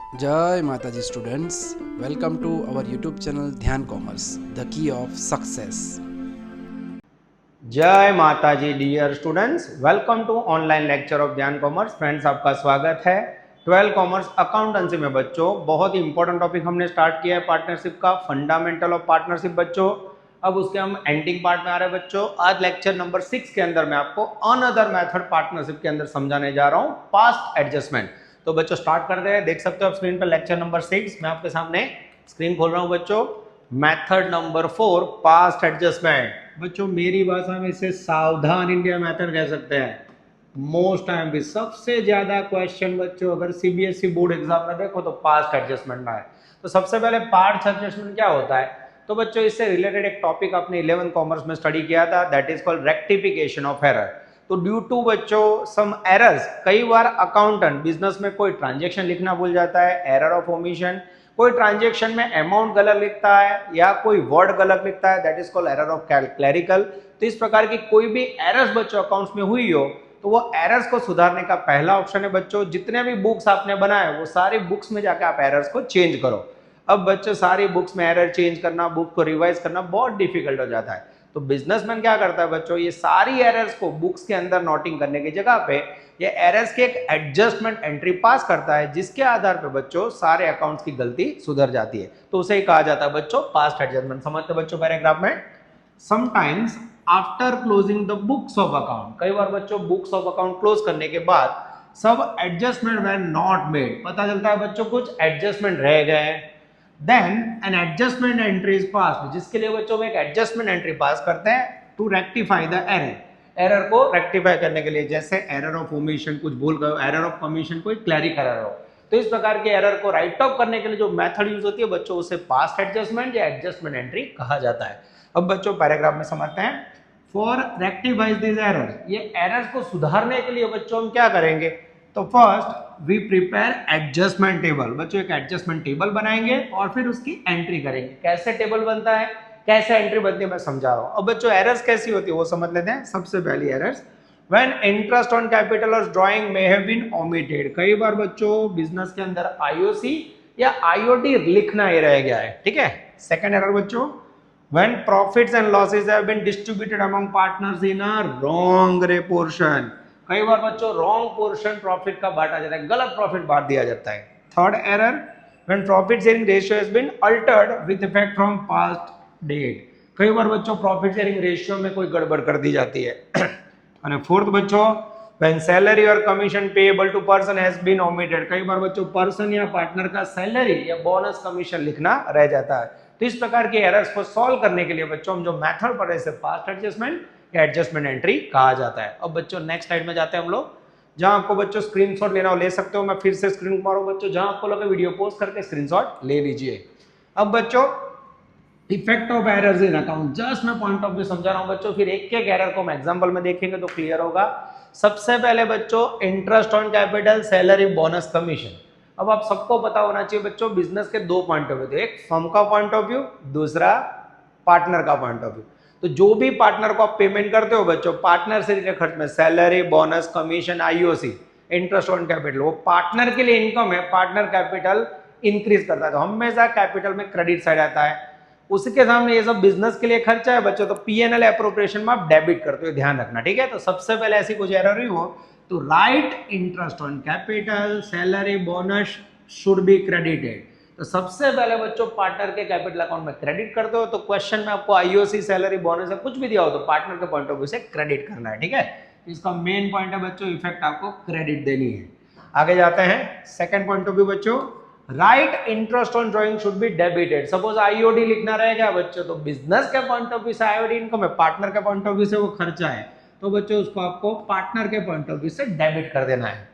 जय माता जी students, welcome to our YouTube channel Dhyan commerce, the key of success. जय माता जी dear students, welcome to online lecture of Dhyan commerce. Friends, आपका स्वागत है 12 कॉमर्स अकाउंटेंसी में। बच्चों, बहुत ही इंपॉर्टेंट टॉपिक हमने स्टार्ट किया है पार्टनरशिप का, फंडामेंटल ऑफ पार्टनरशिप। बच्चों, अब उसके हम एंडिंग पार्ट में आ रहे हैं। बच्चों, आज लेक्चर नंबर 6 के अंदर मैं आपको अनदर मेथड पार्टनरशिप के अंदर समझाने जा रहा हूं, पास्ट एडजस्टमेंट। तो बच्चों स्टार्ट करते हैं। देख सकते हो आप स्क्रीन पर लेक्चर नंबर 6, मैं आपके सामने स्क्रीन खोल रहा हूं। बच्चों, मेथड नंबर 4, पास्ट एडजस्टमेंट। बच्चों, मेरी भाषा में इसे सावधान इंडिया मेथड कह सकते हैं। मोस्ट टाइम भी सबसे ज्यादा क्वेश्चन बच्चों अगर सीबीएसई बोर्ड एग्जाम में देखो तो पास्ट एडजस्टमेंट में है। तो सबसे पहले पास्ट एडजस्टमेंट क्या होता है? तो बच्चों, इससे रिलेटेड एक टॉपिक आपने 11 कॉमर्स में स्टडी किया था, that is called rectification of error. तो ड्यू टू बच्चों सम एरर्स, कई बार अकाउंटेंट बिजनेस में कोई ट्रांजेक्शन लिखना भूल जाता है, एरर ऑफ ओमिशन, कोई ट्रांजेक्शन में अमाउंट गलत लिखता है या कोई वर्ड गलत लिखता है, that is called error of clerical. तो इस प्रकार की कोई भी एरर्स बच्चों अकाउंट्स में हुई हो तो वो एरर्स को सुधारने का पहला ऑप्शन है बच्चों, जितने भी बुक्स आपने बनाए वो सारी बुक्स में जाकर आप एरर्स को चेंज करो। अब बच्चों, सारी बुक्स में एरर चेंज करना, बुक को रिवाइज करना बहुत डिफिकल्ट हो जाता है। तो बिजनेसमैन क्या करता है बच्चों, ये सारी एरर्स को बुक्स के अंदर नोटिंग करने की जगह पे ये एरर्स के एक एडजस्टमेंट एंट्री पास करता है, जिसके आधार पे बच्चों सारे अकाउंट्स की गलती सुधर जाती है। तो उसे ही कहा जाता है बच्चों पास्ट एडजस्टमेंट। समझते बच्चों पैराग्राफ में, sometimes after closing the books of account, कई बार बच्चों बुक्स ऑफ अकाउंट क्लोज करने के बाद सब एडजस्टमेंट वर नॉट मेड, पता चलता है बच्चों कुछ एडजस्टमेंट रह गए, then an adjustment entry is passed, जिसके लिए बच्चों में एक एडजस्टमेंट एंट्री पास करते हैं to rectify the error. Error को रेक्टिफाई करने के लिए, जैसे एरर ऑफ ओमिशन, कुछ भूल गए, एरर ऑफ कमीशन, कोई क्लैरिकल एरर हो, तो इस प्रकार के एरर को राइट ऑफ करने के लिए जो मेथड यूज होती है बच्चों, उसे पास्ट एडजस्टमेंट या एडजस्टमेंट एंट्री कहा जाता है। अब बच्चों पैराग्राफ में समझते हैं। फॉर रेक्टिफाइज दिस एरर, ये एरर्स को सुधारने के लिए बच्चों हम क्या करेंगे? तो first we prepare adjustment table. बच्चों, एक एडजस्टमेंट टेबल बनाएंगे और फिर उसकी एंट्री करेंगे। कैसे टेबल बनता है, कैसे एंट्री बनती है, मैं समझा रहा हूं। अब बच्चों एरर्स कैसी होती है वो समझ लेते हैं। सबसे पहली errors, when interest on capital और drawing may have been omitted. कई बार बच्चों बिजनेस के अंदर आईओसी या आईओडी लिखना ही रह गया है, ठीक है। सेकंड एरर बच्चों, when profits and losses have been distributed among partners in a wrong proportion। कई बार बच्चों रॉन्ग पोर्शन प्रॉफिट का बांटा जाता है, गलत प्रॉफिट बांट दिया जाता है। Third error, when profit sharing ratio has been altered with effect from past date। कई बार बच्चों प्रॉफिट शेयरिंग रेशियो में कोई गड़बड़ कर दी जाती है। और फोर्थ बच्चों, when salary or commission payable to person has been omitted। कई बार बच्चों पर्सन या पार्टनर का सैलरी या बोनस कमीशन लिखना रह जाता है। तो इस प्रकार के एरर्स को सॉल्व करने के लिए बच्चों हम जो मेथड पढ़े इसे पास्ट एडजस्टमेंट या एडजस्टमेंट एंट्री कहा जाता है। अब बच्चों नेक्स्ट स्लाइड में जाते हैं हम लोग, जहां आपको बच्चों स्क्रीनशॉट लेना हो ले सकते हो। मैं फिर से स्क्रीन मारूं बच्चों, जहां आपको लगे वीडियो पॉज करके स्क्रीनशॉट ले लीजिए। अब बच्चों effect of errors in account, just मैं पॉइंट ऑफ व्यू समझा रहा हूं बच्चों, फिर एक एक एरर को हम एग्जांपल में देखेंगे तो क्लियर होगा। सबसे पहले बच्चों interest on capital, salary, bonus, commission. अब आप सबको पता होना चाहिए बच्चों बिजनेस के दो पॉइंट ऑफ व्यू, एक फर्म का पॉइंट ऑफ व्यू, दूसरा पार्टनर का पॉइंट ऑफ व्यू। तो जो भी पार्टनर को आप पेमेंट करते हो बच्चों, पार्टनर से रिलेटेड खर्च में salary, bonus, commission, IOC, interest on capital, वो पार्टनर के लिए इनकम है। पार्टनर कैपिटल इंक्रीज करता है तो हमेशा कैपिटल में क्रेडिट साइड आता है। उसके सामने ये सब बिजनेस के लिए खर्चा है बच्चों, तो पीएनएल एप्रोप्रिएशन में आप डेबिट करते हो, ध्यान रखना, ठीक है। तो सबसे पहले ऐसी कुछ एरर हुई हो तो right interest on capital, salary, bonus should be credited. तो सबसे पहले बच्चों पार्टनर के कैपिटल अकाउंट में क्रेडिट करते हो, तो क्वेश्चन में आपको आईओसी, सैलरी, बोनस कुछ भी दिया हो तो पार्टनर के पॉइंट ऑफ व्यू से क्रेडिट करना है, ठीक है। इसका मेन पॉइंट है बच्चों, इफेक्ट आपको क्रेडिट देनी है। आगे जाते हैं, सेकंड पॉइंट ऑफ व्यू बच्चों, right interest on drawing should be debited. Suppose IOD लिखना रहेगा बच्चों, तो बिजनेस के पॉइंट ऑफ व्यू से आईओडी इनकम है, पार्टनर के पॉइंट ऑफ व्यू से वो खर्चा है, तो बच्चों उसको आपको पार्टनर के पॉइंट ऑफ व्यू से डेबिट कर देना है।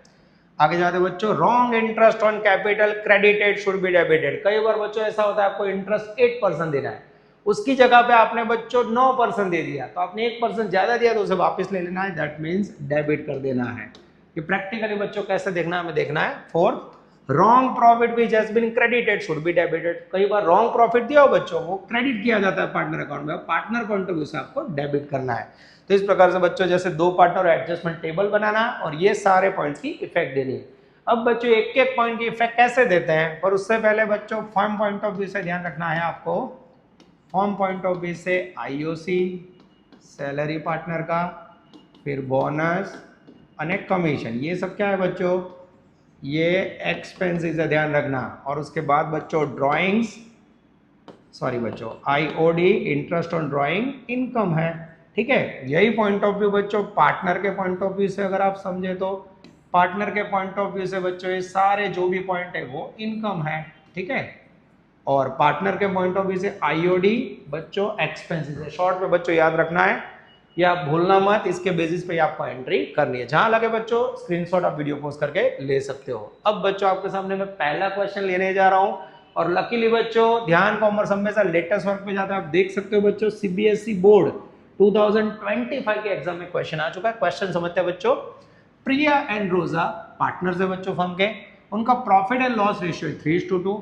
आगे जाते बच्चों, wrong interest on capital credited should be debited. कई बार बच्चों ऐसा होता है आपको इंटरेस्ट 8% देना है, उसकी जगह पे आपने बच्चों 9% दे दिया, तो आपने 1% ज्यादा दिया तो उसे वापस ले लेना है, दैट मीन्स डेबिट कर देना है। ये प्रैक्टिकली बच्चों कैसे देखना है हमें देखना है। Fourth, wrong profit which has been credited should be debited. कई बार रॉन्ग प्रॉफिट दिया हो बच्चों, वो क्रेडिट किया जाता है पार्टनर अकाउंट में, पार्टनर पॉइंट ऑफ व्यू से आपको डेबिट करना है। तो इस प्रकार से बच्चों जैसे दो पार्टनर एडजस्टमेंट टेबल बनाना और ये सारे पॉइंट्स की इफेक्ट देनी है। अब बच्चों एक एक पॉइंट की इफेक्ट कैसे देते हैं, पर उससे पहले बच्चों फॉर्म पॉइंट ऑफ व्यू से ध्यान रखना है आपको। फॉर्म पॉइंट ऑफ व्यू से आईओसी, सैलरी पार्टनर का, फिर बोनस और कमीशन, ये सब क्या है बच्चों, ये एक्सपेंसेस है, ध्यान रखना। और उसके बाद बच्चों ड्राइंग्स, सॉरी बच्चों IOD, interest on drawing income है, ठीक है। यही पॉइंट ऑफ व्यू बच्चों पार्टनर के पॉइंट ऑफ व्यू से अगर आप समझे तो पार्टनर के पॉइंट ऑफ व्यू से बच्चों ये सारे जो भी पॉइंट है वो इनकम है, ठीक है। और पार्टनर के पॉइंट ऑफ व्यू से आईओडी बच्चों एक्सपेंसेस है। शॉर्ट में बच्चों याद रखना है, या भूलना मत, इसके बेसिस पे आपको एंट्री करनी है। जहां लगे बच्चों स्क्रीनशॉट आप वीडियो पोस्ट करके ले सकते हो। अब बच्चों आपके सामने मैं पहला क्वेश्चन लेने जा रहा हूं, और लकीली बच्चों ध्यान कॉमर्स हमेशा लेटेस्ट वर्क पे जाता है। आप देख सकते हो बच्चों सीबीएसई बोर्ड 2025 के एग्जाम में क्वेश्चन आ चुका है। क्वेश्चन समझते हैं बच्चों। प्रिया एंड रोजा पार्टनर्स है बच्चों फर्म के, उनका profit and loss ratio 3:2।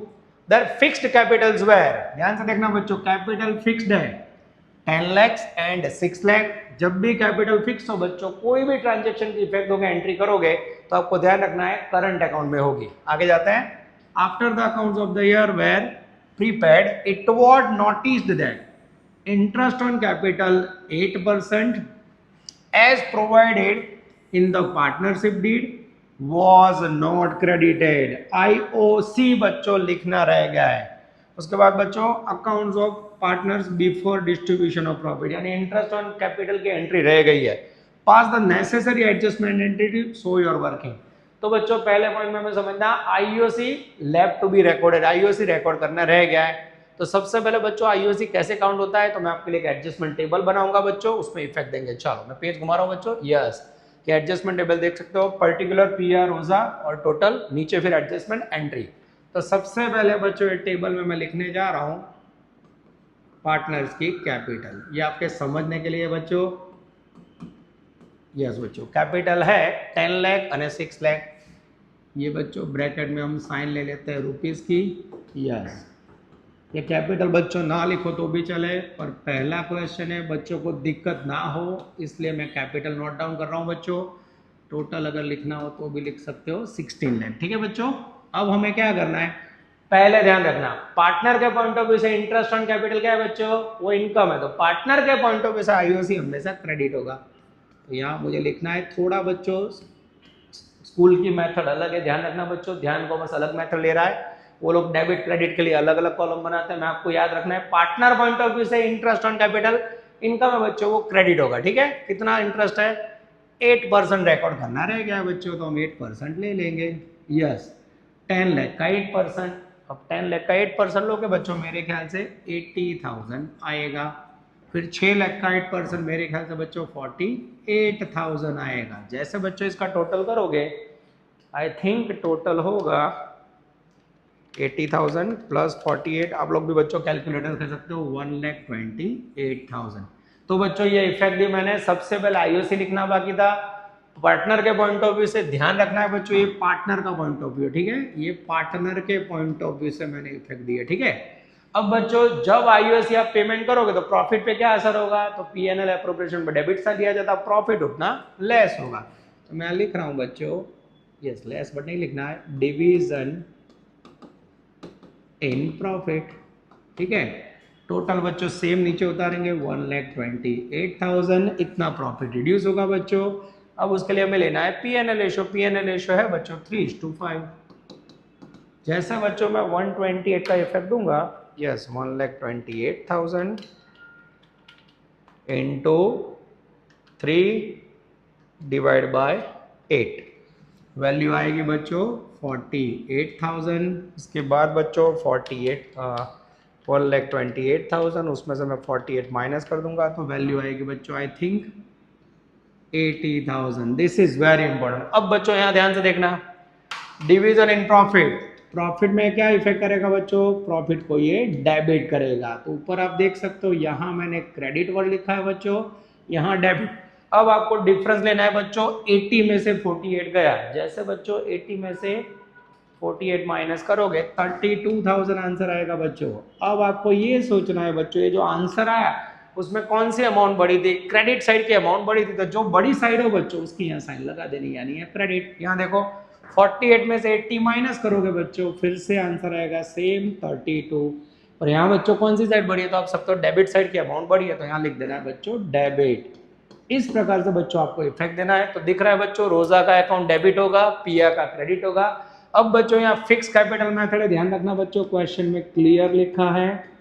There fixed capitals were, ध्यान से देखना बच्चों, कैपिटल फिक्स्ड है 10 लाख एंड 6 लाख। जब भी कैपिटल फिक्स हो बच्चों, कोई भी ट्रांजैक्शन की इफेक्ट होगा एंट्री करोगे तो आपको ध्यान रखना है करंट अकाउंट में होगी। आगे जाते हैं। After the accounts of the year were prepared, it was noticed that interest on capital 8% as provided in the partnership deed was not credited। IOC बच्चों लिखना रह गया है। उसके बाद बच्चों accounts of partners before distribution of profit, यानी interest on capital की एंट्री रह गई है। Pass the necessary adjustment entity so your working. तो बच्चों पहले पॉइंट में हमें समझना IOC left to be recorded, IOC record करना रह गया है। तो सबसे पहले बच्चों IOC कैसे काउंट होता है, तो मैं आपके लिए एक एडजस्टमेंट टेबल बनाऊंगा बच्चों, उसमें इफेक्ट देंगे। चलो मैं पेज घुमा रहा हूं बच्चों, यस कि एडजस्टमेंट टेबल देख सकते हो, पर्टिकुलर पीआर रोजा और टोटल, नीचे फिर एडजस्टमेंट एंट्री। तो सबसे पहले बच्चों ये टेबल में मैं लिखने जा रहा हूं पार्टनर्स की कैपिटल, ये आपके समझने के लिए बच्चों। यस बच्चों कैपिटल है 10 लाख और 6 लाख। ये बच्चों ब्रैकेट में हम साइन ले लेते हैं रुपीस की। यस ये कैपिटल बच्चों ना लिखो तो भी चले, पर पहला क्वेश्चन है बच्चों को दिक्कत ना हो इसलिए मैं कैपिटल नोट डाउन कर रहा हूं बच्चों। टोटल अगर लिखना हो तो भी लिख सकते हो 16 लाख, ठीक है बच्चों। अब हमें क्या करना है, पहले ध्यान रखना पार्टनर के पॉइंट ऑफ व्यू से इंटरेस्ट ऑन कैपिटल क्या है बच्चों, वो इनकम है। तो पार्टनर के पॉइंट ऑफ व्यू से आईओसी हमेशा क्रेडिट होगा। तो यहाँ मुझे लिखना है थोड़ा बच्चों, स्कूल की मेथड अलग है, ध्यान रखना बच्चों। ध्यान कॉमर्स अलग मेथड ले रहा है, वो लोग डेबिट क्रेडिट के लिए अलग अलग कॉलम बनाते हैं। मैं आपको याद रखना है पार्टनर पॉइंट ऑफ व्यू से इंटरेस्ट ऑन कैपिटल इनकम है बच्चों, वो क्रेडिट होगा, ठीक है। कितना इंटरेस्ट है 8% रिकॉर्ड करना रह गया है बच्चों, तो हम 8% ले लेंगे। यस 10 लाख का 8%, अब 10 लाख का 8% लोगे बच्चों मेरे ख्याल से 80,000 आएगा। फिर 6 लाख का 8% मेरे ख्याल से बच्चों 48,000 आएगा। जैसे बच्चों इसका टोटल करोगे, आई थिंक टोटल होगा 80,000 प्लस 48, आप लोग भी बच्चों कैलकुलेटर कर सकते हो, 1,28,000। तो बच्चों ये इफेक्ट भी मैंने, सबसे पहले आईओसी लिखना बाकी था। पार्टनर के पॉइंट ऑफ व्यू से ध्यान रखना है बच्चों, ये पार्टनर का पॉइंट ऑफ व्यू, ठीक है। ये पार्टनर के पॉइंट ऑफ व्यू से मैंने इफेक्ट दिया, ठीक है। अब बच्चों जब आईओसी आप पेमेंट करोगे तो प्रॉफिट पे क्या असर होगा, तो पीएनएल एप्रोप्रिएशन पे डेबिट साइड दिया जाता, प्रॉफिट उतना लेस होगा। तो मैं लिख रहा हूं बच्चों, यस लेस बट नहीं लिखना है, डिवीजन इन प्रॉफिट, ठीक है। टोटल बच्चों सेम नीचे उतारेंगे 1,28,000, इतना प्रॉफिट रिड्यूस होगा बच्चों। अब उसके लिए हमें लेना है पीएनएल रेशियो, पीएनएल रेशियो है बच्चों 3:5। जैसा बच्चों मैं 128 का इफेक्ट दूंगा, yes 1,28,000 into 3 divide by 8, value आएगी बच्चों 48,000। इसके बाद बच्चों 1,28,000 उसमें से मैं 48 माइनस कर दूंगा तो वैल्यू आएगी बच्चों I think 80,000। This is very important. अब बच्चों यहाँ ध्यान से देखना, डिवीजन इन प्रॉफिट, प्रॉफिट में क्या इफेक्ट करेगा बच्चों, प्रॉफिट को ये डेबिट करेगा। तो ऊपर आप देख सकते हो यहाँ मैंने क्रेडिट वर्ड लिखा है बच्चों, यहाँ डेबिट। अब आपको डिफरेंस लेना है बच्चों, 80 में से 48 गया, जैसे बच्चों 80 में से 48 माइनस करोगे 32,000 आंसर आएगा बच्चों। अब आपको ये सोचना है बच्चों, ये जो आंसर आया उसमें कौन सी अमाउंट बढ़ी थी, क्रेडिट साइड की अमाउंट बढ़ी थी, तो जो बड़ी साइड हो बच्चों उसकी यहाँ साइन लगा देनी, यानी है क्रेडिट। यहाँ देखो 48 में से 80 माइनस करोगे बच्चों, फिर से आंसर आएगा सेम 32। और यहाँ बच्चों कौन सी साइड बढ़ी है, तो आप सकते हो डेबिट साइड की अमाउंट बढ़ी है, तो यहाँ लिख देना है बच्चों डेबिट। इस प्रकार से बच्चों आपको इफेक्ट देना है। तो दिख रहा है बच्चों, रोजा का अकाउंट डेबिट होगा, पिया का क्रेडिट होगा। अब बच्चों यहाँ फिक्स कैपिटल मेथड है, ध्यान रखना बच्चों, क्वेश्चन में क्लियर लिखा है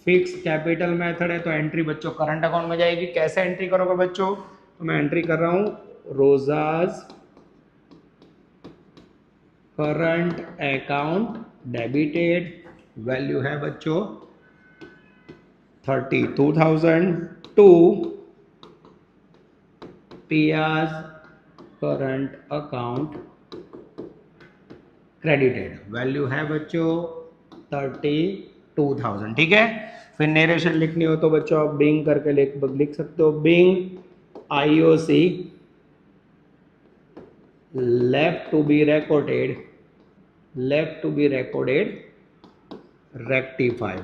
फिक्स कैपिटल मेथड है, तो एंट्री बच्चों करंट अकाउंट में जाएगी। कैसे एंट्री करोगे बच्चों, तो मैं एंट्री कर रहा हूं रोजाज करंट अकाउंट डेबिटेड, वैल्यू है बच्चों 32,000 टू पियाज करंट अकाउंट क्रेडिटेड, वैल्यू है बच्चों 32,000। ठीक है, फिर नरेशन लिखनी हो तो बच्चों आप बिंग करके लिख सकते हो, being IOC left to be recorded rectified.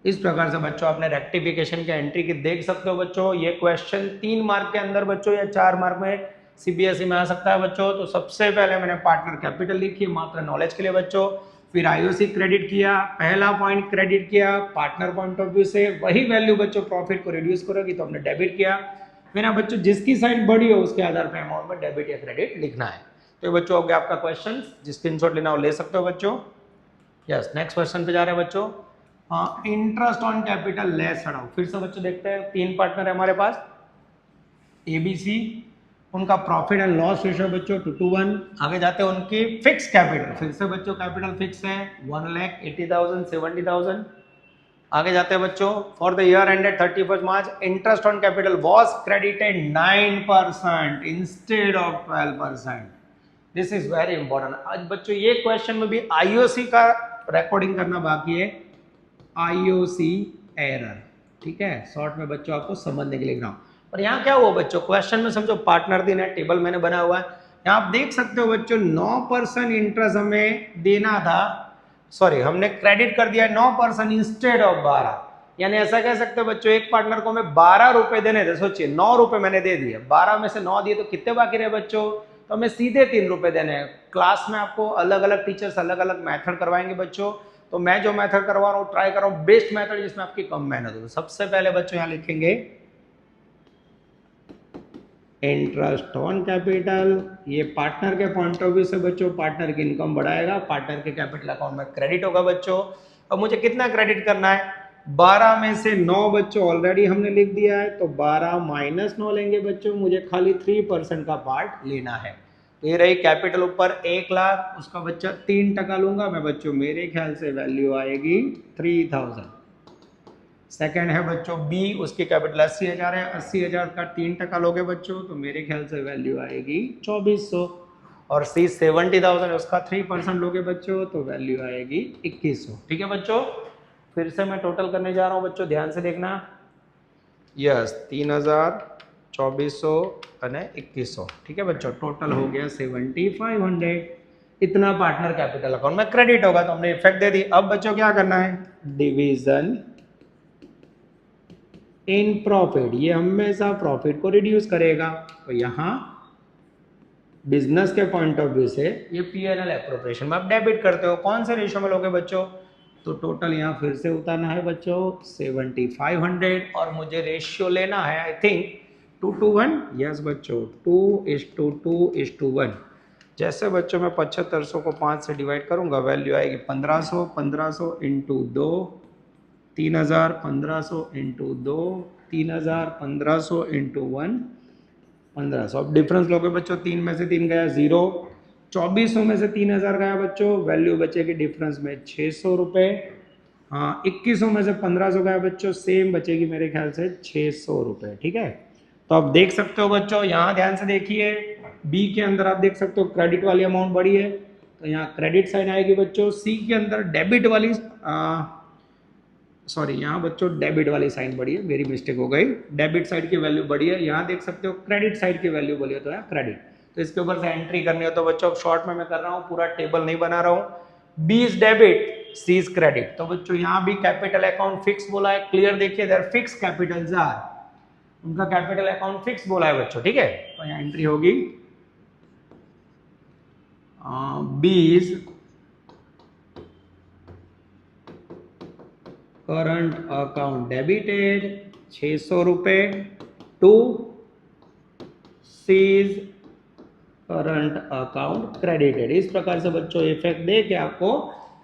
इस प्रकार से बच्चों आपने रेक्टिफिकेशन के एंट्री की देख सकते हो बच्चों। ये क्वेश्चन 3 मार्क के अंदर बच्चों या 4 मार्क में सीबीएसई में आ सकता है बच्चों। तो सबसे पहले मैंने पार्टनर कैपिटल लिखी मात्र नॉलेज के लिए बच्चों, फिर आईओसी क्रेडिट किया, पहला पॉइंट क्रेडिट किया पार्टनर पॉइंट ऑफ व्यू से, वही वैल्यू बच्चों प्रॉफिट को रिड्यूस करोगी तो हमने डेबिट किया। फिर ना बच्चों जिसकी साइड बड़ी हो उसके आधार पर अमाउंट में डेबिट या क्रेडिट लिखना है। तो बच्चों हो गया आपका क्वेश्चन, जिस स्क्रीनशॉट लेना हो ले सकते हो बच्चों। यस, नेक्स्ट क्वेश्चन पे जा रहे हैं बच्चों। इंटरेस्ट ऑन कैपिटल लेस हटाओ। फिर से बच्चों देखते हैं, 3 पार्टनर है हमारे पास एबीसी, उनका प्रॉफिट एंड लॉस रेशियो बच्चों 2:1। आगे जाते हैं उनकी फिक्स कैपिटल, फिर से बच्चों कैपिटल फिक्स है 1,80,000 70,000। आगे जाते हैं बच्चों, for the year ended 31 March interest on capital was credited 9% instead of 12%। This is very important. आज बच्चों ये क्वेश्चन में भी आईओसी का रिकॉर्डिंग करना बाकी है, आईओसी एरर। ठीक है, शॉर्ट में बच्चों आपको समझने के लिए लिख रहा हूं। और यहाँ क्या हुआ बच्चों, क्वेश्चन में समझो पार्टनर दिन है, टेबल मैंने बना हुआ है, यहाँ आप देख सकते हो बच्चों 9% इंटरेस्ट हमें देना था, सॉरी हमने क्रेडिट कर दिया 9% इंस्टेड ऑफ 12। यानी ऐसा कह सकते हो बच्चों, एक पार्टनर को हमें 12 रुपए देने थे, सोचिए 9 रुपए मैंने दे दिए, 12 में से 9 दिए तो कितने बाकी रहे बच्चों, तो हमें सीधे 3 रुपए देने हैं। क्लास में आपको अलग अलग टीचर्स अलग अलग मेथड करवाएंगे बच्चों, तो मैं जो मेथड करवा रहा हूँ ट्राई कर रहा हूँ बेस्ट मेथड जिसमें आपकी कम मेहनत हो। सबसे पहले बच्चों यहाँ लिखेंगे इंटरेस्ट ऑन कैपिटल, ये पार्टनर के पॉइंट ऑफ व्यू से बच्चों पार्टनर की इनकम बढ़ाएगा, पार्टनर के कैपिटल अकाउंट में क्रेडिट होगा बच्चों। अब मुझे कितना क्रेडिट करना है, 12 में से 9 बच्चों ऑलरेडी हमने लिख दिया है, तो 12 माइनस 9 लेंगे बच्चों, मुझे खाली 3% का पार्ट लेना है। तो ये रही कैपिटल ऊपर 1 लाख, उसका बच्चा 3% लूंगा मैं बच्चों, मेरे ख्याल से वैल्यू आएगी 3000। सेकंड है बच्चों बी, उसकी कैपिटल 80,000 है, 80,000 का 3% लोगे बच्चों, तो मेरे ख्याल से वैल्यू आएगी 2400। और सी 70,000 है, उसका 3% लोगे बच्चों, तो वैल्यू आएगी 2100। ठीक है बच्चों, फिर से मैं टोटल करने जा रहा हूँ बच्चों, ध्यान से देखना। यस, 3000 2400 અને 2100। ठीक है बच्चों, टोटल हो गया 7500। इतना पार्टनर कैपिटल अकाउंट में क्रेडिट होगा, तो हमने इफेक्ट दे दी। अब बच्चों क्या करना है, डिवीजन इन प्रॉफिट, ये हमेशा प्रॉफिट को रिड्यूस करेगा। तो यहाँ बिजनेस के पॉइंट ऑफ व्यू से ये पीएनएल एप्रोप्रिएशन में आप डेबिट करते हो, कौन से रेशियो में लोगे बच्चों, तो टोटल यहाँ फिर से उतारना है बच्चों 7500, और मुझे रेशियो लेना है आई थिंक 2:1। यस बच्चों, 2:2:1। जैसे बच्चों मैं 7500 को 5 से डिवाइड करूंगा, वैल्यू आएगी 1500, 1500 इंटू 2 3000, 1500 इंटू 2 3000, 1500 इंटू 1 1500। अब डिफरेंस लोगे बच्चों, 3 में से 3 गया 0, 2400 में से 3000 गया बच्चों, वैल्यू बचेगी डिफरेंस में 600 रुपये। हाँ, 2100 में से 1500 गया बच्चों, सेम बचेगी मेरे ख्याल से 600 रुपये। ठीक है, तो आप देख सकते हो बच्चों, यहाँ ध्यान से देखिए, बी के अंदर आप देख सकते हो क्रेडिट वाली अमाउंट बढ़ी है, तो यहाँ क्रेडिट साइड आएगी बच्चों। सी के अंदर डेबिट वाली सॉरी यहाँ बच्चों डेबिट वाली साइन बढ़ी है, मेरी मिस्टेक हो गई, डेबिट साइड की वैल्यू बढ़ी है। यहाँ देख सकते हो क्रेडिट साइड की वैल्यू बढ़ी है, तो यहाँ क्रेडिट, तो इसके ऊपर से एंट्री करनी हो तो बच्चों शॉर्ट में मैं कर रहा हूँ, पूरा टेबल नहीं बना रहा हूँ। B is debit, C is credit, तो बच्चों यहाँ भी कैपिटल अकाउंट फिक्स बोला है, क्लियर देखिए, देयर फिक्स कैपिटल्स आर, उनका कैपिटल अकाउंट फिक्स बोला है बच्चों। ठीक है, तो यहाँ एंट्री होगी 20 करंट अकाउंट डेबिटेड 600 रुपये to C's current account credited. इस प्रकार से बच्चों इफेक्ट दे के आपको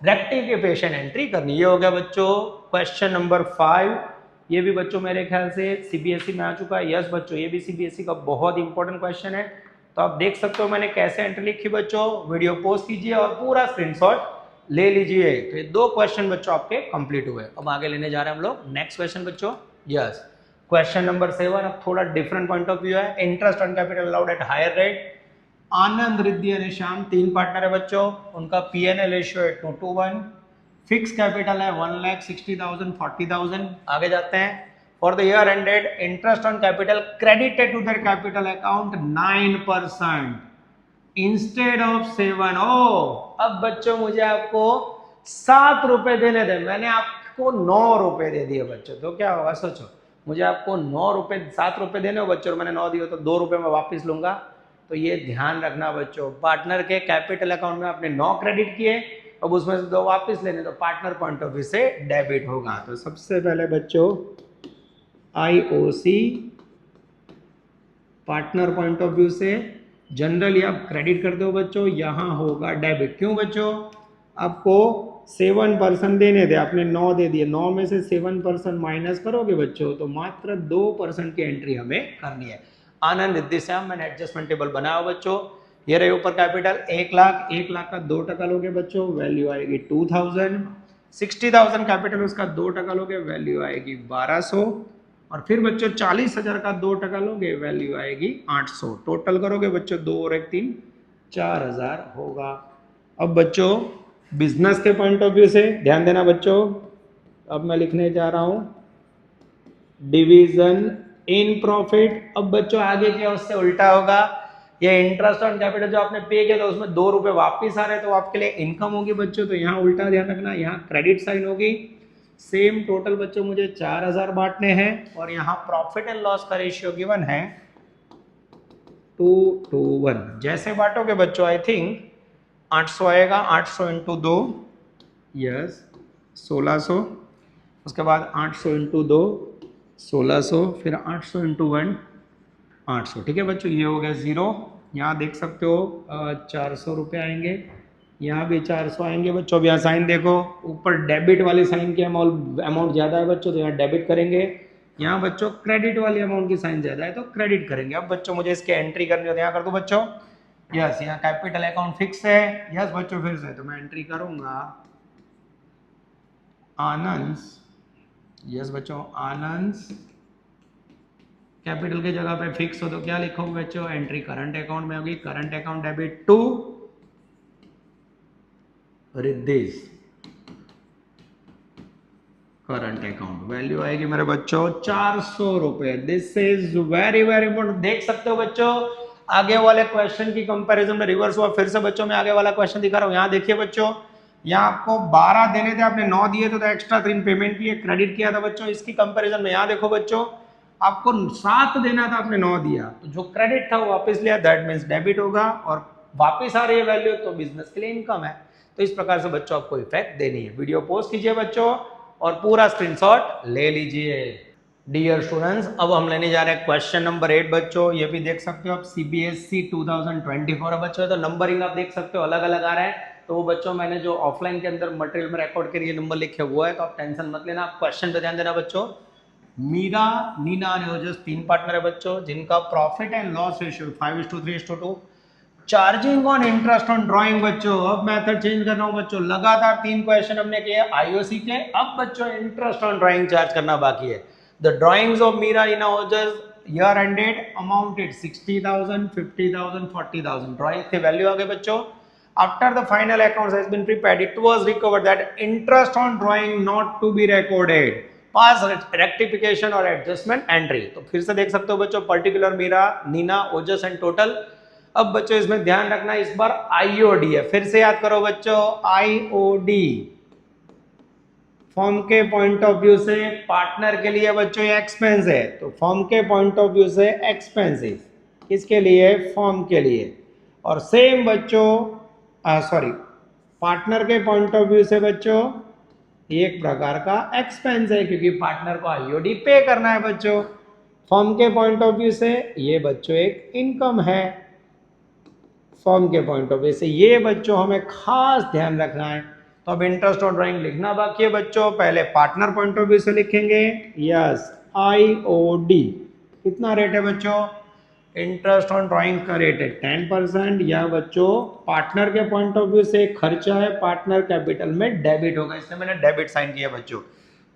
रेक्टिफिकेशन एंट्री करनी। ये हो गया बच्चों क्वेश्चन नंबर 5। ये भी बच्चों मेरे ख्याल से सीबीएसई में आ चुका है। यस बच्चों, ये भी सीबीएसई का बहुत इंपॉर्टेंट क्वेश्चन है। तो आप देख सकते हो मैंने कैसे एंट्री लिखी बच्चों। वीडियो पोस्ट कीजिए और पूरा स्क्रीनशॉट ले लीजिए। तो ये 2 क्वेश्चन बच्चों आपके कंप्लीट हुए। अब आगे लेने जा रहे हैं हम लोग नेक्स्ट क्वेश्चन बच्चों। यस, क्वेश्चन नंबर 7 अब थोड़ा डिफरेंट पॉइंट ऑफ व्यू है। Interest on capital allowed at higher rate. Anand, Riddhi और श्याम 3 पार्टनर है बच्चों। उनका पीएनएल रेशियो है 2:1। फिक्स कैपिटल है 1,60,000 40,000। आगे जाते हैं। For the year ended interest on capital credited to their capital account 9% instead of 7। अब बच्चों मुझे आपको 7 रुपए देने थे, मैंने आपको 9 रुपए दे दिए बच्चों। तो क्या होगा सोचो, मुझे आपको 9 रुपए 7 रुपए देने हो बच्चों, मैंने 9 दिए तो 2 रुपए मैं वापस लूंगा। तो ये ध्यान रखना बच्चों, पार्टनर के कैपिटल अकाउंट में आपने 9 क्रेडिट किए, अब उसमें से 2 वापस लेने, तो पार्टनर पॉइंट ऑफ व्यू से डेबिट होगा। तो सबसे पहले बच्चों IOC partner point of view से जनरली आप क्रेडिट करते हो बच्चों, यहां होगा डेबिट। क्यों बच्चों, आपको 7% देने थे, आपने 9 दे दिए, 9 में से 7% माइनस करोगे बच्चों तो मात्र 2% की एंट्री हमें करनी है। आनंद, रिद्धि, श्याम मैंने एडजस्टमेंट टेबल बनाया बच्चों। ये रहे ऊपर कैपिटल 1 लाख, 1 लाख का 2% लोगे बच्चों, वैल्यू आएगी 2000। 60,000 कैपिटल उसका 2% लोगे, वैल्यू आएगी 1200। और फिर बच्चों 40,000 का 2% लोगे, वैल्यू आएगी 800। टोटल करोगे बच्चों 2 और 1 3 4,000 होगा। अब बच्चों बिजनेस के पॉइंट ऑफ व्यू से ध्यान देना बच्चों, अब मैं लिखने जा रहा हूं डिवीजन इन प्रॉफिट। अब बच्चों आगे क्या उससे उल्टा होगा, ये इंटरेस्ट ऑन कैपिटल जो आपने पे किया था उसमें 2 रुपए वापिस आ रहे तो आपके लिए इनकम होगी बच्चों। तो यहाँ उल्टा ध्यान रखना, यहाँ क्रेडिट साइन होगी। सेम टोटल बच्चों मुझे 4,000 बांटने हैं और यहाँ प्रॉफिट एंड लॉस का रेशियो गिवन है 2:1। जैसे बांटोगे बच्चों आई थिंक 800 आएगा, 800 इंटू 2 यस 1600, उसके बाद 800 इंटू 2 1600, फिर 800 इंटू 1 800। ठीक है बच्चों, ये हो गया 0। यहाँ देख सकते हो 400 रुपये आएंगे, यहाँ भी 400 आएंगे बच्चों। अब यहाँ साइन देखो, ऊपर डेबिट वाले साइन के अमाउंट ज़्यादा है बच्चों तो यहाँ डेबिट करेंगे। यहाँ बच्चों क्रेडिट वाले अमाउंट की साइन ज़्यादा है तो क्रेडिट करेंगे। अब बच्चों मुझे इसके एंट्री करनी है तो यहाँ कर दो बच्चों। यस, यहाँ कैपिटल अकाउंट फिक्स है। यस बच्चों फिर से तो मैं एंट्री करूँगा आनंद। यस बच्चों आनंद कैपिटल की जगह पे फिक्स हो तो क्या लिखोगे बच्चों, एंट्री करंट अकाउंट में होगी। Current account debit to Riddhi current account, value आएगी मेरे बच्चों 400 रुपए। This is very very important. देख सकते हो बच्चों आगे वाले क्वेश्चन की कंपैरिजन में रिवर्स हुआ। फिर से बच्चों मैं आगे वाला क्वेश्चन दिखा रहा हूं, यहाँ देखिए बच्चों, यहाँ आपको 12 देने थे, आपने 9 दिए थे तो एक्स्ट्रा 3 पेमेंट किए, क्रेडिट किया था बच्चों। इसकी कंपैरिजन में यहाँ देखो बच्चों, आपको 7 देना था, आपने 9 दिया तो जो क्रेडिट था वो वापस लिया, दैट मीन्स डेबिट होगा। और वापस आ रही है वैल्यू तो बिजनेस के लिए इनकम है। तो इस प्रकार से बच्चों आपको इफेक्ट देनी है। वीडियो पोस्ट कीजिए बच्चों और पूरा स्क्रीनशॉट ले लीजिए। डियर स्टूडेंट्स, अब हम लेने जा रहे हैं क्वेश्चन नंबर 8 बच्चों। ये भी देख सकते हो आप सीबीएसई 2024 है बच्चों। तो नंबरिंग आप देख सकते हो अलग अलग आ रहा है। तो वो बच्चों मैंने जो ऑफलाइन के अंदर मटेरियल में रिकॉर्ड के लिए नंबर लिखे हुआ है तो आप टेंशन मत लेना, आप क्वेश्चन पे ध्यान देना बच्चों। मीरा, नीना और ओजस 3 पार्टनर है बच्चों जिनका profit and loss ratio 5:3:2। Charging on interest on drawing बच्चों, अब मेथड चेंज कर रहा हूं बच्चों। लगातार 3 क्वेश्चन हमने किए आईओसी के, अब बच्चों इंटरेस्ट ऑन ड्राइंग चार्ज करना बाकी है। The drawings of Meera, Neena, Ojas year ended amounted 60,000, 50,000, 40,000 drawing के वैल्यू आ गए बच्चों। After the final accounts has been prepared, it was recovered that interest on drawing not to be recorded. Pass rectification और adjustment entry। तो फिर से देख सकते हो बच्चों, particular Meera, Neena, Ojas and total. अब बच्चों इसमें ध्यान रखना इस बार आईओडी है, फिर से याद करो बच्चों आईओडी फॉर्म के पॉइंट ऑफ व्यू से पार्टनर के लिए बच्चों ये एक्सपेंस है, तो फॉर्म के पॉइंट ऑफ व्यू से एक्सपेंसिव, किसके लिए, फॉर्म के लिए। और सेम बच्चों सॉरी, पार्टनर के पॉइंट ऑफ व्यू से बच्चों ये एक प्रकार का एक्सपेंस है, क्योंकि पार्टनर को आईओडी पे करना है बच्चों। फर्म के पॉइंट ऑफ व्यू से ये बच्चों एक इनकम है। फर्म के पॉइंट ऑफ व्यू से ये बच्चों हमें खास ध्यान रखना है। तो अब इंटरेस्ट और ड्राइंग लिखना बाकी है बच्चों। पहले पार्टनर पॉइंट ऑफ व्यू से लिखेंगे, यस, आईओडी कितना रेट है बच्चों? इंटरेस्ट ऑन ड्राइंग का रेट है 10%। या बच्चों पार्टनर के पॉइंट ऑफ व्यू से खर्चा है, पार्टनर कैपिटल में डेबिट होगा, इसलिए मैंने डेबिट साइन किया बच्चों।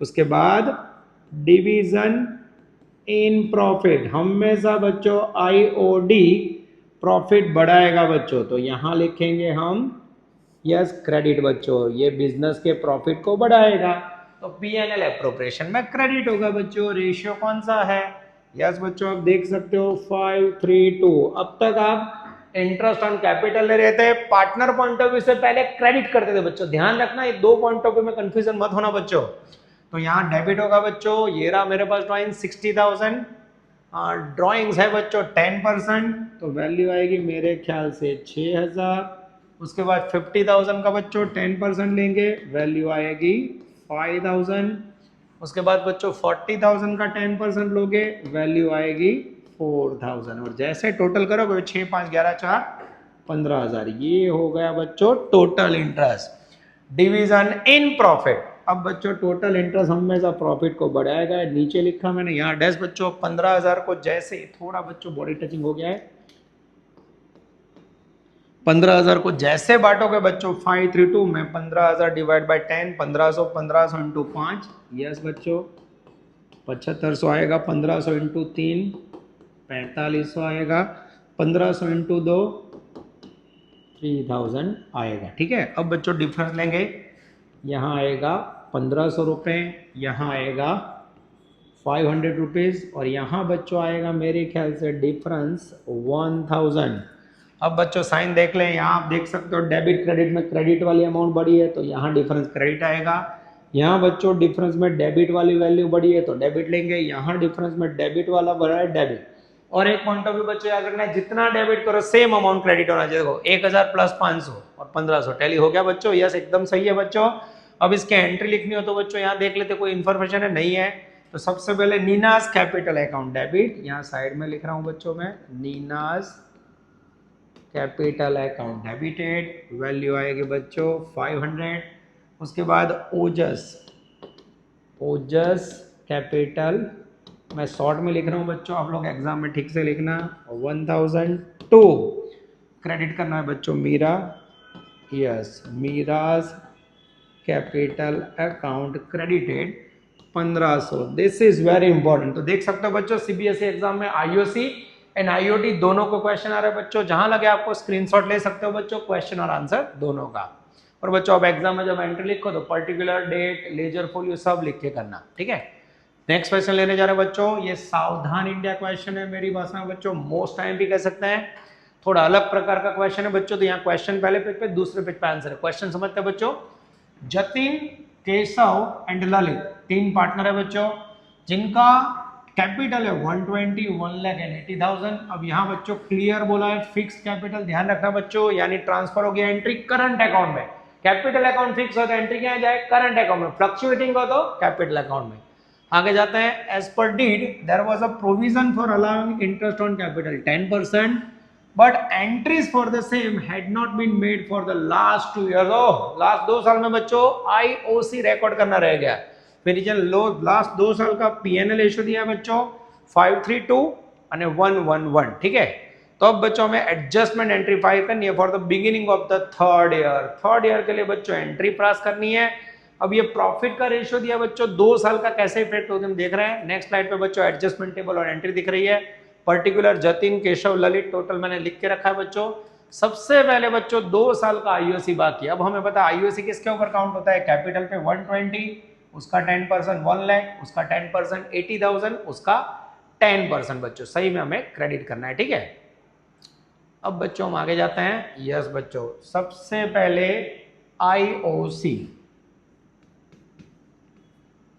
उसके बाद डिवीजन इन प्रॉफिट, हमेशा बच्चों आईओडी प्रॉफिट बढ़ाएगा बच्चों, तो यहां लिखेंगे हम यस क्रेडिट बच्चों, ये बिजनेस के प्रॉफिट को बढ़ाएगा, तो पीएनएल एप्रोप्रिएशन में क्रेडिट होगा बच्चों। रेशियो कौन सा है? यस बच्चों आप देख सकते हो 5:3:2। अब तक आप इंटरेस्ट ऑन कैपिटल ले रहे थे, पार्टनर पॉइंट ऑफ व्यू से पहले क्रेडिट करते थे बच्चों। ध्यान रखना ये दो पॉइंट ऑफ व्यू में कंफ्यूजन मत होना बच्चों। तो यहाँ डेबिट होगा बच्चों, ये रहा मेरे पास ड्राइंग 60,000, ड्राइंग्स है बच्चों 10%, तो वैल्यू आएगी मेरे ख्याल से 6,000। उसके बाद 50,000 का बच्चों 10% लेंगे, वैल्यू आएगी 5,000। उसके बाद बच्चों 40,000 का 10% लोगे, वैल्यू आएगी 4,000। और जैसे टोटल करोगे 6, 5, 11, 4, 15,000, ये हो गया बच्चों total interest. Division in profit, अब बच्चों टोटल इंटरेस्ट हमेशा प्रॉफिट को बढ़ाएगा। नीचे लिखा मैंने यहाँ डैश बच्चों 15,000 को जैसे थोड़ा बच्चों बॉडी टचिंग हो गया है, 15,000 को जैसे बांटोगे बच्चों 5:3:2 में 15,000 डिवाइड बाय 10, 1500 इंटू 5, यस बच्चों 7500 आएगा, 1500 इंटू 3 4500 आएगा, 1500 इंटू 2 3000 आएगा। ठीक है, अब बच्चों डिफरेंस लेंगे, यहाँ आएगा 1500 रुपये, यहाँ आएगा 500 रुपीज़, और यहाँ बच्चों आएगा मेरे ख्याल से डिफरेंस 1000। अब बच्चों साइन देख लें, यहाँ आप देख सकते हो डेबिट क्रेडिट में क्रेडिट वाली अमाउंट बढ़ी है, तो यहाँ डिफरेंस क्रेडिट आएगा। यहाँ बच्चों डिफरेंस में डेबिट वाली वैल्यू बढ़ी है, तो डेबिट लेंगे। यहाँ डिफरेंस में डेबिट वाला बढ़ा है, डेबिट। और एक पॉइंट ऑफ व्यू बच्चों याद रखना है, जितना डेबिट करो सेम अमाउंट क्रेडिट होना चाहिए। देखो 1000 प्लस 500 और 1500 टैली हो गया बच्चों, यस एकदम सही है बच्चों। अब इसके एंट्री लिखनी हो तो बच्चों यहाँ देख लेते कोई इन्फॉर्मेशन है, नहीं है। तो सबसे पहले नीनास कैपिटल अकाउंट डेबिट, यहाँ साइड में लिख रहा हूँ बच्चों मैं, Nina's capital account debited, value आएगी बच्चों 500। उसके बाद ओजस कैपिटल, मैं शॉर्ट में लिख रहा हूँ बच्चों, आप लोग एग्जाम में ठीक से लिखना, 1002 क्रेडिट करना है बच्चों Meera, yes Meera's capital account credited 1500। This is very important. तो देख सकते हो बच्चों सीबीएसई एग्जाम में आईओसी एंड आईओडी दोनों को क्वेश्चन आ रहा है बच्चों, जहां लगे आपको स्क्रीनशॉट ले सकते हो बच्चों, क्वेश्चन और आंसर दोनों का। और बच्चों अब एग्जाम में जब एंट्री लिखो तो पर्टिकुलर डेट, लेजर फोलियो सब लिख के करना, ठीक है। नेक्स्ट क्वेश्चन लेने जा रहे हैं बच्चों, ये सावधान इंडिया क्वेश्चन है मेरी भाषा में बच्चों, मोस्ट टाइम भी कह सकते हैं, थोड़ा अलग प्रकार का क्वेश्चन है बच्चों। तो यहाँ क्वेश्चन पहले पेज पे, दूसरे पेज पे आंसर है। क्वेश्चन समझते हैं बच्चों, जतिन, केशव एंड ललित 3 पार्टनर है बच्चों, जिनका कैपिटल है 120, 1,80,000। अब यहाँ बच्चों क्लियर बोला है फिक्स कैपिटल, ध्यान रखना बच्चों, यानी ट्रांसफर हो गया एंट्री करंट अकाउंट में। कैपिटल अकाउंट फिक्स हो तो एंट्री क्या जाए, करंट अकाउंट में, फ्लक्चुएटिंग हो तो कैपिटल अकाउंट में। आगे जाते हैं, as per deed there was a provision for allowing interest on capital 10%, but entries for the same had not been made for the last 2 years. Last 2 साल में बच्चों आईओसी रिकॉर्ड करना रह गया। फिर लास्ट 2 साल का पीएनएल रेशियो दिया है बच्चों 5:3:2 और 1:1:1, ठीक है। तो अब बच्चों में एडजस्टमेंट एंट्री फाइल करनी है for the beginning of the third year. Third year के लिए बच्चों एंट्री पास करनी है। अब ये प्रॉफिट का रेशियो दिया बच्चों 2 साल का, कैसे इफेक्ट होते हैं हम देख रहे हैं। नेक्स्ट स्लाइड पे बच्चों एडजस्टमेंट टेबल और एंट्री दिख रही है। पर्टिकुलर जतिन, केशव, ललित, टोटल मैंने लिख के रखा है बच्चों। सबसे पहले बच्चों 2 साल का आईओसी बाकी। अब हमें पता है आईओसी किसके ऊपर काउंट होता है, कैपिटल पे 120, उसका 10% 1 लाख, उसका 10% 80,000, उसका 10% बच्चों सही में हमें क्रेडिट करना है, ठीक है। अब बच्चों हम आगे जाते हैं। यस बच्चों, सबसे पहले IOC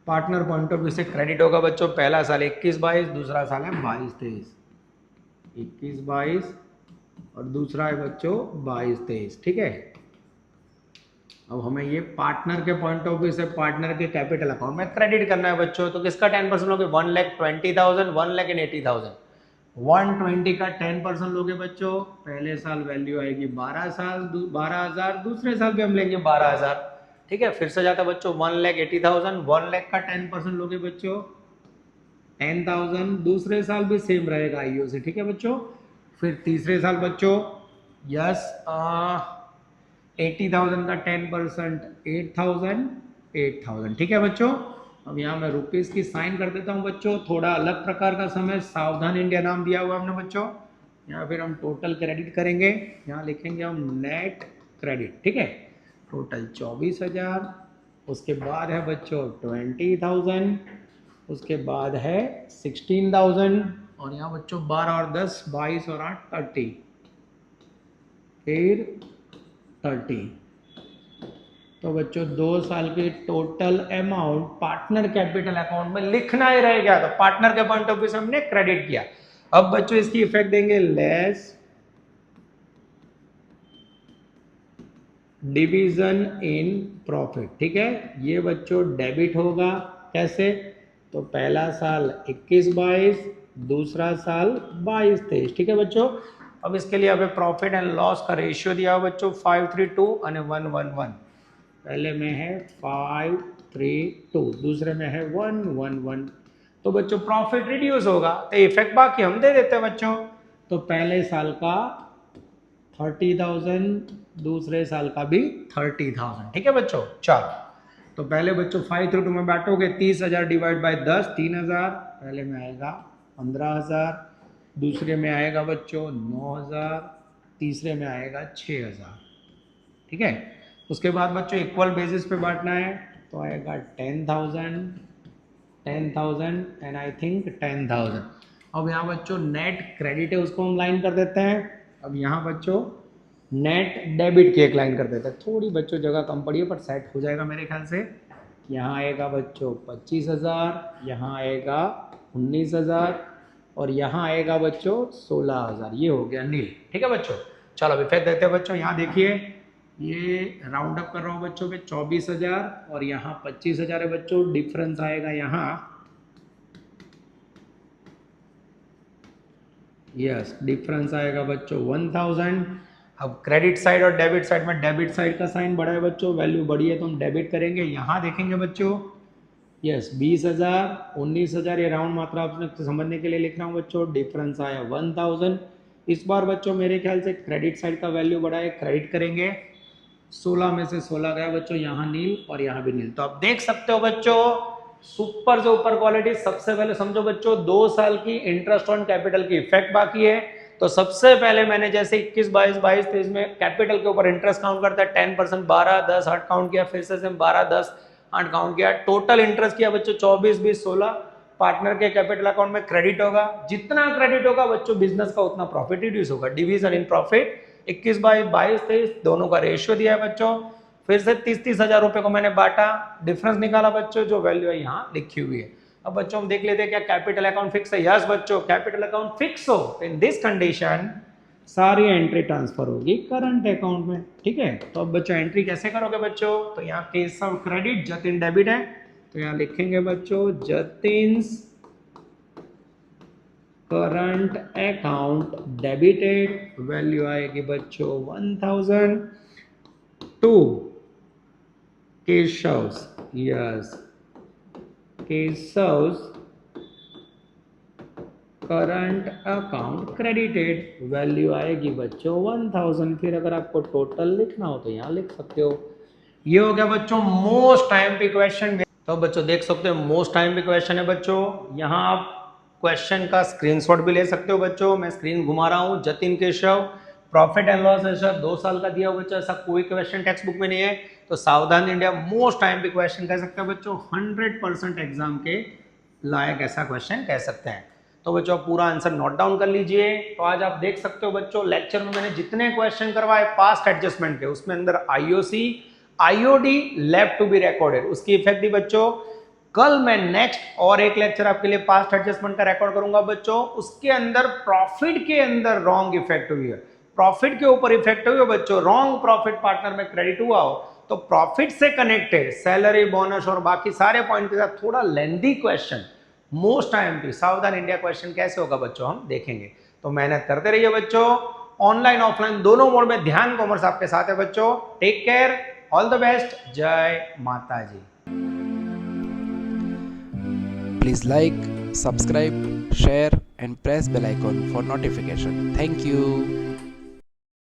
partner point of view से क्रेडिट होगा बच्चों। पहला साल 21-22, दूसरा साल है 22-23, 21-22 और दूसरा है बच्चों 22-23, ठीक है। अब हमें ये पार्टनर के पॉइंट ऑफ व्यू से पार्टनर के कैपिटल अकाउंट में क्रेडिट करना है बच्चों, तो किसका 10% लोगे? 1,20,000, 1,80,000। 120 का 10% लोगे बच्चों, पहले साल वैल्यू आएगी 12,000, दूसरे साल भी हम लेंगे 12,000, ठीक है। फिर से जाता है बच्चों 1,80,000, 1 लाख का 10% लोगे बच्चों 10,000, दूसरे साल भी सेम रहेगा आईओ से, ठीक है बच्चों। फिर तीसरे साल बच्चों यस 80,000 का 10% 8,000, ठीक है बच्चों। अब यहाँ मैं रुपीस की साइन कर देता हूँ बच्चों, थोड़ा अलग प्रकार का समय, सावधान इंडिया नाम दिया हुआ हमने बच्चों। यहाँ फिर हम टोटल क्रेडिट करेंगे, यहाँ लिखेंगे हम नेट क्रेडिट, ठीक है। टोटल 24,000, उसके बाद है बच्चों 20,000, उसके बाद है 16,000, और यहाँ बच्चों 12 और 10, 22 और 8 30, फिर 30। तो बच्चों 2 साल की total amount partner capital account में लिखना ही रह गया, तो पार्टनर के पॉइंट ऑफ व्यू से हमने क्रेडिट किया। अब बच्चों इसकी इफेक्ट देंगे लेस डिवीजन इन प्रॉफिट, ठीक है। ये बच्चों डेबिट होगा, कैसे? तो पहला साल 21-22, दूसरा साल 22-23, ठीक है बच्चों। अब इसके लिए अब प्रॉफिट एंड लॉस का रेशियो दिया हुआ बच्चों 5:3:2 और 1:1:1। पहले में है 5:3:2, दूसरे में है 1:1:1। तो बच्चों प्रॉफिट रिड्यूस होगा, तो इफेक्ट बाकी हम दे देते हैं बच्चों। तो पहले साल का 30,000, दूसरे साल का भी 30,000, ठीक है बच्चों। चलो, तो पहले बच्चों 5:3:2 में बांटोगे, 30,000 डिवाइड बाय 10 3,000, पहले में आएगा 15,000, दूसरे में आएगा बच्चों 9,000, तीसरे में आएगा 6,000, ठीक है। उसके बाद बच्चों इक्वल बेसिस पे बांटना है, तो आएगा 10,000 एंड आई थिंक 10,000। अब यहाँ बच्चों नेट क्रेडिट है, उसको हम लाइन कर देते हैं। अब यहाँ बच्चों नेट डेबिट की एक लाइन कर देते हैं, थोड़ी बच्चों जगह कम पड़ी है पर सेट हो जाएगा मेरे ख्याल से। यहाँ आएगा बच्चों 25,000, यहाँ आएगा 19,000, और यहाँ आएगा बच्चों 16,000, ये हो गया नील, ठीक है बच्चों। चलो अब इफेक्ट देते हैं बच्चों। यहाँ देखिए, ये राउंड अप कर रहा हूँ बच्चों पे 24,000 और यहाँ 25,000 है बच्चों, डिफरेंस आएगा यहाँ यस डिफरेंस आएगा बच्चों 1,000। अब क्रेडिट साइड और डेबिट साइड में डेबिट साइड का साइन बड़ा है बच्चों, वैल्यू बड़ी है तो हम डेबिट करेंगे। यहाँ देखेंगे बच्चों यस 20,000 19,000, ये राउंड मात्रा आपने समझने के लिए लिख रहा हूँ बच्चों, डिफरेंस आया 1,000। इस बार बच्चों मेरे ख्याल से क्रेडिट साइड का वैल्यू बड़ा है, क्रेडिट करेंगे। 16 में से 16 गया बच्चों, यहाँ नील और यहाँ भी नील। तो आप देख सकते हो बच्चों सुपर से ऊपर क्वालिटी। सबसे पहले समझो बच्चों 2 साल की इंटरेस्ट ऑन कैपिटल की इफेक्ट बाकी है। तो सबसे पहले मैंने जैसे 21 22 22 23 में कैपिटल के ऊपर इंटरेस्ट काउंट करता है 10%, 12 10 8 काउंट किया, फिर से 12 10 8 काउंट किया, टोटल इंटरेस्ट किया बच्चों 24 20 16। पार्टनर के कैपिटल अकाउंट में क्रेडिट होगा, जितना क्रेडिट होगा बच्चों बिजनेस का उतना प्रॉफिट रिड्यूस होगा। डिवीजन इन प्रॉफिट 21 22 22 23 दोनों का रेशियो दिया है बच्चों। फिर से 30 हजार रुपए को मैंने बांटा, डिफरेंस निकाला बच्चों, जो वैल्यू है यहाँ लिखी हुई है। अब बच्चों हम देख लेते हैं क्या कैपिटल अकाउंट फिक्स है। यस बच्चों कैपिटल अकाउंट फिक्स हो, इन दिस कंडीशन सारी एंट्री ट्रांसफर होगी करंट अकाउंट में, ठीक है। तो अब बच्चों एंट्री कैसे करोगे बच्चों, तो यहाँ केशव क्रेडिट जतिन डेबिट है, तो यहाँ लिखेंगे बच्चों Jatin current account debited, value आएगी बच्चों 1,000 to Keshav yes Keshav current account credited, value आएगी बच्चों 1,000। फिर अगर आपको टोटल लिखना हो तो यहाँ लिख सकते हो। ये हो गया बच्चों मोस्ट टाइम पे क्वेश्चन। तो बच्चों देख सकते हो मोस्ट टाइम पे क्वेश्चन है बच्चों। यहाँ आप क्वेश्चन का स्क्रीनशॉट भी ले सकते हो बच्चों, मैं स्क्रीन घुमा रहा हूँ। Jatin Keshav profit and loss ऐसा 2 साल का दिया हुआ बच्चों, ऐसा कोई क्वेश्चन टेक्स्ट बुक में नहीं है। तो सावधान इंडिया मोस्ट टाइम पे क्वेश्चन कह सकते हैं बच्चों, 100% एग्जाम के लायक ऐसा क्वेश्चन कह सकते हैं। तो बच्चों पूरा आंसर नोट डाउन कर लीजिए। तो आज आप देख सकते हो बच्चों लेक्चर में मैंने जितने क्वेश्चन करवाए पास्ट एडजस्टमेंट के, उसमें अंदर IOC IOD left to be recorded उसकी इफेक्ट दी बच्चों। कल मैं नेक्स्ट और एक लेक्चर आपके लिए पास्ट एडजस्टमेंट का रिकॉर्ड करूंगा बच्चों, उसके अंदर प्रॉफिट के अंदर रॉन्ग इफेक्ट हुई है, प्रॉफिट के ऊपर इफेक्ट हुए बच्चों, रॉन्ग प्रॉफिट पार्टनर में क्रेडिट हुआ हो, तो प्रॉफिट से कनेक्टेड सैलरी, बोनस और बाकी सारे पॉइंट के साथ थोड़ा लेंथी क्वेश्चन, मोस्ट आईएमपी सावधान इंडिया क्वेश्चन कैसे होगा बच्चों हम देखेंगे। तो मेहनत करते रहिए बच्चों, ऑनलाइन ऑफलाइन दोनों मोड में ध्यान कॉमर्स आपके साथ है बच्चों। Take care, all the best, जय माता जी। Please like, subscribe, share and press bell icon for notification. Thank you.